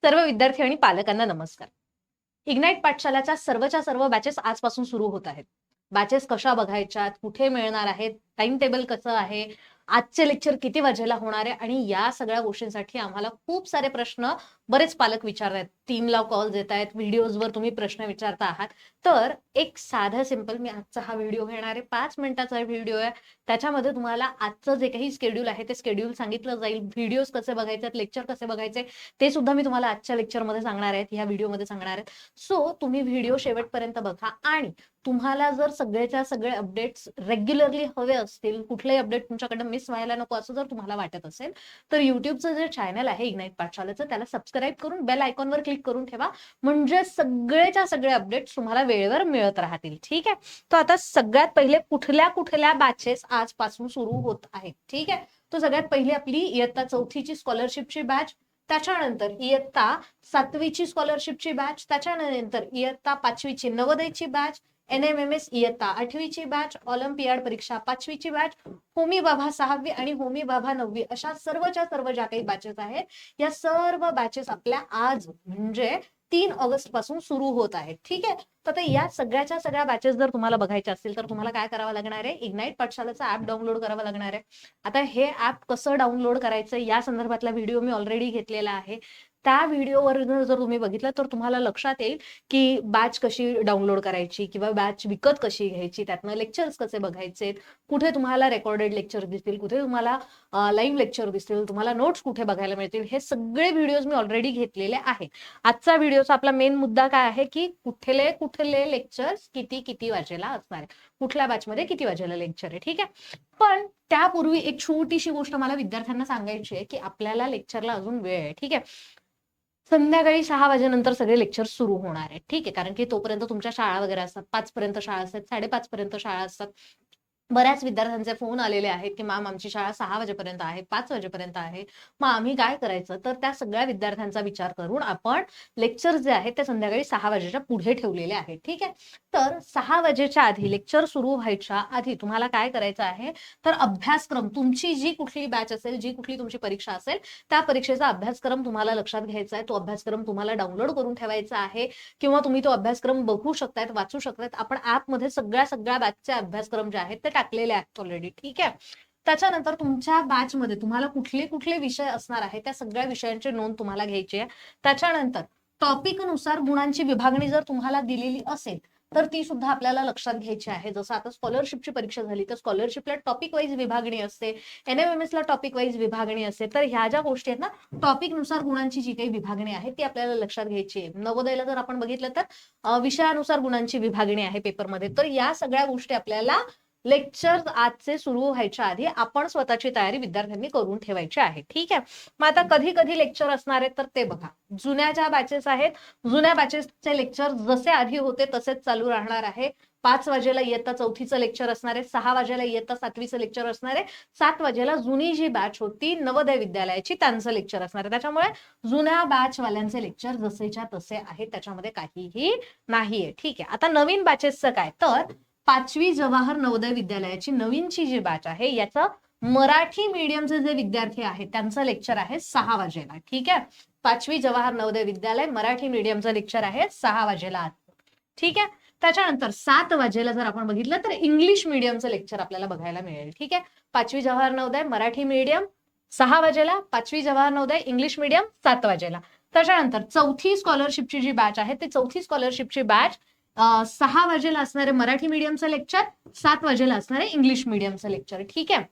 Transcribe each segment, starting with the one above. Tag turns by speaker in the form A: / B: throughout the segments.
A: सर्व विद्यार्थी आणि पालकांना नमस्कार. इग्नाइट पाठशालाच्या सर्वच्या सर्व बॅचेस आजपासून सुरू होत आहेत. बॅचेस कशा बघायच्यात, कुठे मिळणार आहेत, टाइम टेबल कसं आहे, आजचे लेक्चर किती वाजेला होणार आहे आणि या सगळ्या गोष्टींसाठी आम्हाला खूप सारे प्रश्न बरेच पालक विचारतायत. टीमला कॉल्स येत आहेत, व्हिडिओजवर तुम्ही प्रश्न विचारता आहात. तर एक साधा सिंपल मी आजचा हा व्हिडिओ घेणार आहे. 5 मिनिटाचा व्हिडिओ आहे. त्याच्यामध्ये तुम्हाला आजचं जे काही शेड्यूल आहे ते शेड्यूल सांगितलं जाईल. व्हिडिओज कसे बघायचे, लेक्चर कसे बघायचे ते सुद्धा मी तुम्हाला आजच्या लेक्चरमध्ये सांगणार आहेत, या व्हिडिओमध्ये सांगणार आहेत. सो तुम्ही व्हिडिओ शेवटपर्यंत बघा आणि तुम्हाला जर सगळेच्या सगळे अपडेट्स रेग्युलरली हवे असतील, कुठलेही अपडेट तुमच्याकडनं मिस व्हायला नको असं जर तुम्हाला वाटत असेल, तर युट्यूबचं जे चॅनल आहे इग्नाइट पाठशालाचं त्याला सबस्क्राईब करून बेल आयकॉनवर क्लिक करून ठेवा. म्हणजे सगळेच्या सगळे अपडेट्स तुम्हाला वेळेवर मिळत राहतील. ठीक आहे. तर आता सगळ्यात पहिले कुठल्या कुठल्या बॅचेस आजपासून सुरू होत आहेत. ठीक आहे. तो सगळ्यात पहिली आपली इयत्ता 4थीची स्कॉलरशिपची बॅच, त्याच्यानंतर इयत्ता 7वीची स्कॉलरशिपची बॅच, त्याच्यानंतर इयत्ता 5वीची नवोदयची बॅच, NMMS इयत्ता 8वीची बॅच, ऑलिम्पियाड परीक्षा 5वीची बॅच, होमी बाबा 6वी आणि होमी बाबा 9वी अशा सर्वच्या सर्व ज्या काही बॅचेस आहेत या सर्व बॅचेस आपल्या आज म्हणजे 3 ऑगस्ट पासून सुरू होत आहेत. ठीक आहे. तर या सगळ्याच्या सगळ्या बॅचेस जर तुम्हाला बघायच्या असतील तर तुम्हाला काय करावं लागणार आहे, इग्नाइट पाठशालाचं ऍप डाउनलोड करावं लागणार आहे. आता हे ऍप कसं डाउनलोड करायचं या संदर्भातला व्हिडिओ मी ऑलरेडी घेतलेला आहे. त्या व्हिडिओवर जर तुम्ही बघितलं तर तुम्हाला लक्षात येईल की बॅच कशी डाउनलोड करायची किंवा बॅच विकत कशी घ्यायची, त्यातनं लेक्चर्स कसे बघायचे, कुठे तुम्हाला रेकॉर्डेड लेक्चर दिसतील, कुठे तुम्हाला लाईव्ह लेक्चर दिसतील, तुम्हाला नोट्स कुठे बघायला मिळतील, हे सगळे व्हिडिओज मी ऑलरेडी घेतलेले आहे. आजचा व्हिडिओचा आपला मेन मुद्दा काय आहे की कुठले कुठले लेक्चर्स किती किती वाजेला असणार आहे, कुठल्या बॅचमध्ये किती वाजेला लेक्चर आहे. ठीक आहे. पण त्यापूर्वी एक छोटीशी गोष्ट मला विद्यार्थ्यांना सांगायची आहे की आपल्याला लेक्चरला अजून वेळ आहे. ठीक आहे. संध्याकाळी 6 वाजेनंतर सगळे लेक्चर सुरू होणार आहेत. ठीक आहे. कारण की तोपर्यंत तुमच्या शाळा वगैरे असतात, 5 पर्यंत शाळा असतात, 5:30 पर्यंत शाळा असतात. बऱ्याच विद्यार्थ्यांचे फोन आलेले आहेत की मॅम आमची शाळा 6 वाजेपर्यंत आहे, 5 वाजेपर्यंत आहे, मग आम्ही काय करायचं. तर त्या सगळ्या विद्यार्थ्यांचा विचार करून आपण लेक्चर जे आहेत ते संध्याकाळी 6 वाजेच्या पुढे ठेवलेले आहेत. ठीक आहे. तर 6 वाजेच्या आधी लेक्चर सुरू व्हायच्या आधी तुम्हाला काय करायचं आहे, तर अभ्यासक्रम तुमची जी कुठली बॅच असेल, जी कुठली तुमची परीक्षा असेल त्या परीक्षेचा अभ्यासक्रम तुम्हाला लक्षात घ्यायचा आहे. तो अभ्यासक्रम तुम्हाला डाउनलोड करून ठेवायचा आहे किंवा तुम्ही तो अभ्यासक्रम बघू शकतायत, वाचू शकतायत. आपण ऍपमध्ये सगळ्या बॅचचे अभ्यासक्रम जे आहेत ते टाकलेले आहेत ऑलरेडी. ठीक आहे. त्याच्यानंतर तुमच्या बॅचमध्ये तुम्हाला कुठले कुठले विषय असणार आहे त्या सगळ्या विषयांची नोंद तुम्हाला घ्यायची आहे. त्याच्यानंतर टॉपिकनुसार गुणांची विभागणी जर तुम्हाला दिलेली असेल तर ती सुद्धा आपल्याला लक्षात घ्यायची आहे. जसं आता स्कॉलरशिपची परीक्षा झाली तर स्कॉलरशिपला टॉपिक वाईज विभागणी असते, NMMS ला टॉपिक वाईज विभागणी असते. तर ह्या ज्या गोष्टी आहेत ना, टॉपिकनुसार गुणांची जी काही विभागणी आहे ती आपल्याला लक्षात घ्यायची आहे. नवोदयला जर आपण बघितलं तर विषयानुसार गुणांची विभागणी आहे पेपरमध्ये. तर या सगळ्या गोष्टी आपल्याला लेक्चर आजचे सुरू व्हायच्या आधी आपण स्वतःची तयारी विद्यार्थ्यांनी करून ठेवायची आहे. ठीक आहे. मग आता कधी कधी लेक्चर असणार आहेत तर ते बघा. जुन्या ज्या बॅचेस आहेत, जुन्या बॅचेसचे लेक्चर जसे आधी होते तसेच चालू राहणार आहे. 5 वाजेला इयत्ता 4थीचं लेक्चर असणार आहे, 6 वाजेला इयत्ता 7वीचं लेक्चर असणार आहे, 7 वाजेला जुनी जी बॅच होती नवोदय विद्यालयाची त्यांचं लेक्चर असणार आहे. त्याच्यामुळे जुन्या बॅचवाल्यांचे लेक्चर जसेच्या तसे आहेत, त्याच्यामध्ये काहीही नाहीये. ठीक आहे. आता नवीन बॅचेसचं काय, तर 5वी जवाहर नवोदय विद्यालयाची नवीनची जी बॅच आहे याचं मराठी मीडियमचे जे विद्यार्थी आहेत त्यांचं लेक्चर आहे 6 वाजेला. ठीक आहे. 5वी जवाहर नवोदय विद्यालय मराठी मीडियमचं लेक्चर आहे 6 वाजेला. ठीक आहे. त्याच्यानंतर 7 वाजेला जर आपण बघितलं तर इंग्लिश मीडियमचं लेक्चर आपल्याला बघायला मिळेल. ठीक आहे. 5वी जवाहर नवोदय मराठी मीडियम 6 वाजेला, 5वी जवाहर नवोदय इंग्लिश मीडियम 7 वाजेला. त्याच्यानंतर 4थी स्कॉलरशिपची जी बॅच आहे ते 4थी स्कॉलरशिपची बॅच 6 वाजेला असणारे मराठी मीडियमचं लेक्चर, 7 वाजेला असणारे इंग्लिश मीडियमचं लेक्चर. ठीक आहे.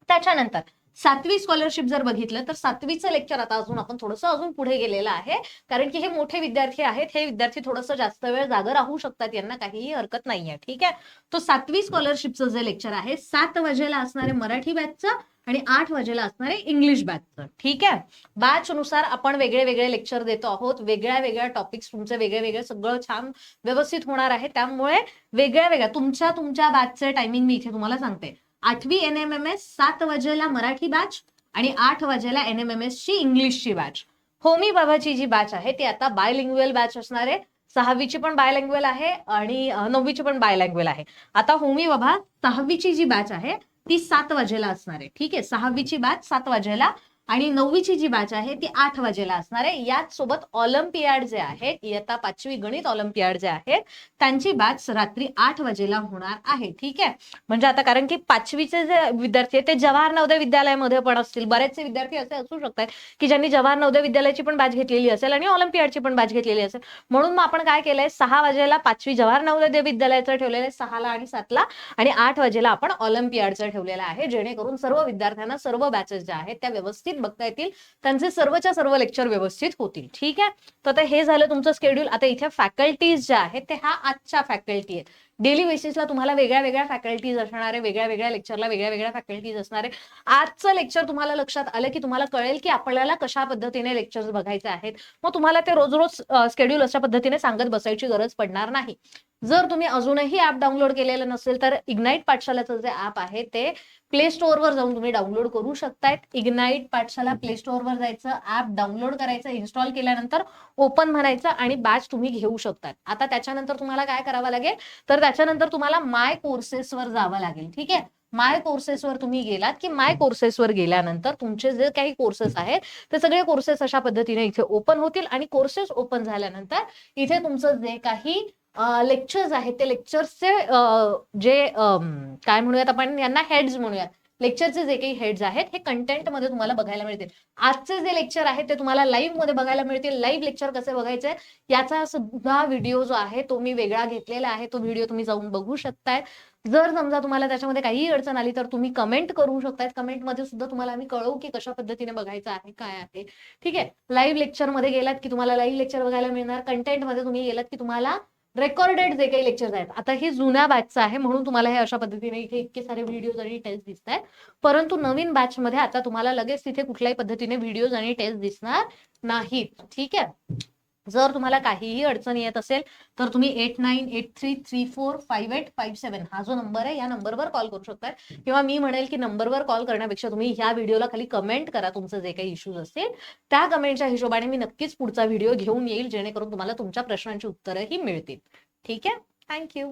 A: त्याच्यानंतर 7वी स्कॉलरशिप जर बघितलं तर 7वीचं लेक्चर आता आपण थोडंसं अजून पुढे गेलेलं आहे, कारण की हे मोठे विद्यार्थी आहेत. हे विद्यार्थी थोडंसं जास्त वेळ जागा राहू शकतात, यांना काहीही हरकत नाहीये. ठीक आहे. तो 7वी स्कॉलरशिपचं जे लेक्चर आहे 7 वाजेला असणारे मराठी बॅचचं आणि 8 वाजेला असणारे इंग्लिश बॅचचं. ठीक आहे. बॅच नुसार आपण वेगळे वेगळे लेक्चर देतो आहोत, वेगळ्या वेगळ्या टॉपिक्स तुमचे वेगळे वेगळे सगळं छान व्यवस्थित होणार आहे. त्यामुळे वेगळ्या वेगळ्या तुमच्या बॅचचे टायमिंग मी इथे तुम्हाला सांगते. 8वी NMMS 7 वाजेला मराठी बॅच आणि 8 वाजेला NMMS ची इंग्लिशची बॅच. होमी बाबाची जी बॅच आहे ती आता बायलिंग्युअल बॅच असणार आहे. 6वीची पण बायलिंग्युअल आहे आणि 9वीची पण बायलिंग्युअल आहे. आता होमी बाबा 6वीची जी बॅच आहे ती 7 वाजेला असणार आहे. ठीक आहे. 6वीची बॅच 7 वाजेला आणि 9वीची जी बॅच आहे ती 8 वाजेला असणार आहे. याच सोबत ऑलिम्पियाड जे आहेत, इयत्ता 5वी गणित ऑलिम्पियाड जे आहेत त्यांची बॅच रात्री 8 वाजेला होणार आहे. ठीक आहे, म्हणजे आता कारण की 5वीचे जे विद्यार्थी आहेत ते जवाहर नवोदय विद्यालयामध्ये पण असतील. बरेचसे विद्यार्थी असे असू शकतात की ज्यांनी जवाहर नवोदय विद्यालयाची पण बॅच घेतलेली असेल आणि ऑलिम्पियाडची पण बॅच घेतलेली असेल. म्हणून मग आपण काय केलंय, 6 वाजेला 5वी जवाहर नवोदय विद्यालयाचं ठेवलेलं आहे 6ला आणि 7ला, आणि 8 वाजेला आपण ऑलिम्पियाडचं ठेवलेलं आहे, जेणेकरून सर्व विद्यार्थ्यांना सर्व बॅचेस ज्या आहेत त्या व्यवस्थित बघता येतील, त्यांचे सर्वच्या सर्व लेक्चर व्यवस्थित होतील. ठीक आहे, तर आता हे झालं तुमचं शेड्यूल. आता इथे फॅकल्टीज ज्या आहेत ते ह्या आजच्या फॅकल्टी आहेत. डेली बेसिसला तुम्हाला वेगळ्या वेगळ्या फॅकल्टीज असणार आहे, वेगळ्या वेगळ्या लेक्चरला वेगळ्या वेगळ्या फॅकल्टीज असणार आहे. आजचं लेक्चर तुम्हाला लक्षात आलं की तुम्हाला कळेल की आपल्याला कशा पद्धतीने लेक्चर्स बघायचे आहेत. मग तुम्हाला ते रोज रोज शेड्यूल अशा पद्धतीने सांगत बसायची गरज पडणार नाही. जर तुम्ही अजूनही ऍप डाउनलोड केलेलं नसेल तर इग्नाइट पाठशालाचं जे ऍप आहे ते प्ले स्टोअरवर जाऊन तुम्ही डाउनलोड करू शकताय. इग्नाइट पाठशाला प्ले स्टोअरवर जायचं, ऍप डाउनलोड करायचं, इन्स्टॉल केल्यानंतर ओपन म्हणायचं आणि बॅच तुम्ही घेऊ शकतात. आता त्याच्यानंतर तुम्हाला काय करावं लागेल, तर त्याच्यानंतर तुम्हाला माय कोर्सेसवर जावं लागेल. ठीक आहे, माय कोर्सेसवर तुम्ही गेलात की माय कोर्सेसवर गेल्यानंतर तुमचे जे काही कोर्सेस आहेत ते सगळे कोर्सेस अशा पद्धतीने इथे ओपन होतील आणि कोर्सेस ओपन झाल्यानंतर इथे तुमचं जे काही लेक्चर्स आहेत ते लेक्चर्सचे जे काय म्हणूयात आपण यांना हेड्स म्हणूयात, लेक्चरचे जे काही हेड्स आहेत हे कंटेंट मध्ये तुम्हाला बघायला मिळतील. आजचे जे लेक्चर आहेत ते तुम्हाला लाईव्ह मध्ये बघायला मिळतील. लाईव्ह लेक्चर कसे बघायचे याचा सुद्धा व्हिडिओ जो आहे तो मी वेगळा घेतलेला आहे, तो व्हिडिओ तुम्ही जाऊन बघू शकताय. जर समजा तुम्हाला त्याच्यामध्ये काही अडचण आली तर तुम्ही कमेंट करू शकताय. कमेंटमध्ये सुद्धा तुम्हाला आम्ही कळवू की कशा पद्धतीने बघायचं आहे, काय आहे. ठीक आहे, लाईव्ह लेक्चर मध्ये गेलात की तुम्हाला लाईव्ह लेक्चर बघायला मिळणार. कंटेंट मध्ये तुम्ही गेलात की तुम्हाला रेकॉर्डेड जे काही लेक्चर्स आहेत, आता हे जुन्या बॅचचं आहे म्हणून तुम्हाला हे अशा पद्धतीने इथे इतके सारे व्हिडिओज आणि टेस्ट दिसत आहेत. परंतु नवीन बॅच मध्ये आता तुम्हाला लगेच तिथे कुठल्याही पद्धतीने व्हिडिओज आणि टेस्ट दिसणार नाहीत. ठीक आहे, जर तुम्हाला काहीही अडचण येत असेल तर तुम्ही 8983345857 हा जो नंबर आहे या नंबरवर कॉल करू शकता, किंवा मी म्हणेल की नंबरवर कॉल करण्यापेक्षा तुम्ही ह्या व्हिडिओला खाली कमेंट करा तुमचं जे काही इश्यूज असतील. त्या कमेंटच्या हिशोबाने मी नक्कीच पुढचा व्हिडिओ घेऊन येईल जेणेकरून तुम्हाला तुमच्या प्रश्नांची उत्तरंही मिळतील. ठीक आहे, थँक्यू.